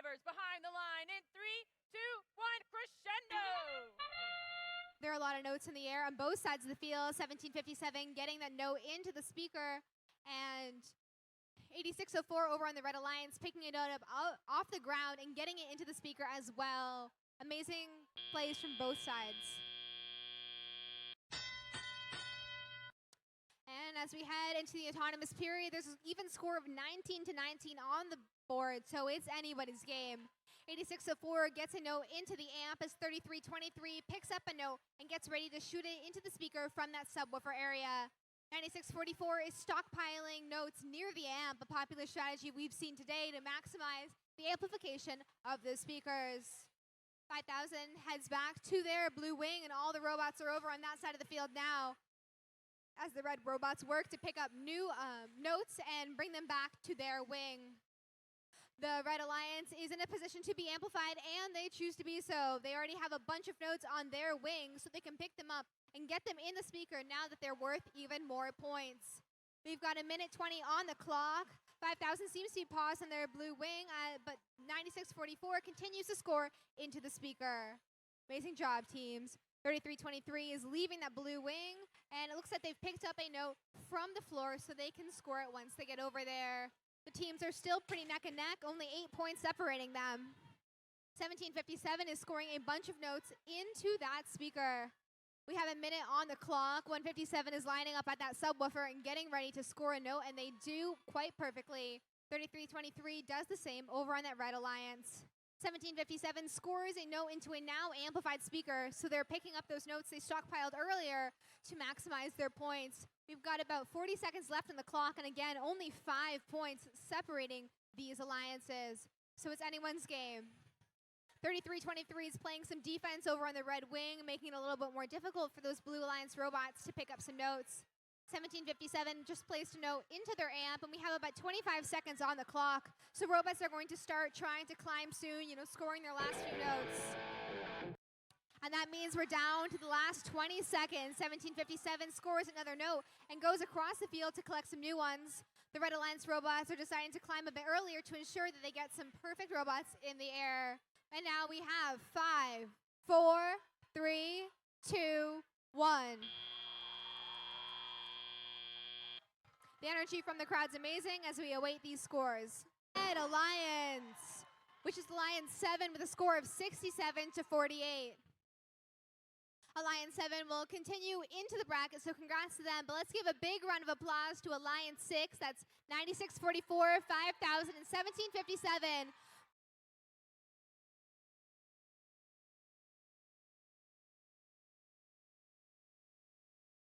drivers behind the line in 3, 2, 1, crescendo! There are a lot of notes in the air on both sides of the field. 1757 getting that note into the speaker, and 8604 over on the Red Alliance picking it up off the ground and getting it into the speaker as well. Amazing plays from both sides. And as we head into the autonomous period, there's an even score of 19-19 on the board, so it's anybody's game. 8604 gets a note into the amp as 3323 picks up a note and gets ready to shoot it into the speaker from that subwoofer area. 9644 is stockpiling notes near the amp, a popular strategy we've seen today to maximize the amplification of the speakers. 5000 heads back to their blue wing, and all the robots are over on that side of the field now as the red robots work to pick up new notes and bring them back to their wing. The Red Alliance is in a position to be amplified, and they choose to be so. They already have a bunch of notes on their wing, so they can pick them up and get them in the speaker now that they're worth even more points. We've got a minute 20 on the clock. 5000 seems to be paused on their blue wing, but 9644 continues to score into the speaker. Amazing job, teams. 3323 is leaving that blue wing, and it looks like they've picked up a note from the floor so they can score it once they get over there. The teams are still pretty neck and neck, only 8 points separating them. 1757 is scoring a bunch of notes into that speaker. We have a minute on the clock. 157 is lining up at that subwoofer and getting ready to score a note, and they do quite perfectly. 3323 does the same over on that Red Alliance. 1757 scores a note into a now amplified speaker, so they're picking up those notes they stockpiled earlier to maximize their points. We've got about 40 seconds left on the clock, and again, only 5 points separating these alliances. So it's anyone's game. 3323 is playing some defense over on the red wing, making it a little bit more difficult for those Blue Alliance robots to pick up some notes. 1757 just placed a note into their amp, and we have about 25 seconds on the clock. So robots are going to start trying to climb soon, scoring their last few notes. And that means we're down to the last 20 seconds. 1757 scores another note and goes across the field to collect some new ones. The Red Alliance robots are deciding to climb a bit earlier to ensure that they get some perfect robots in the air. And now we have 5, 4, 3, 2, 1. The energy from the crowd's amazing as we await these scores. Red Alliance, which is Alliance 7 with a score of 67-48. Alliance 7 will continue into the bracket, so congrats to them. But let's give a big round of applause to Alliance 6. That's 9644, 5000, and 1757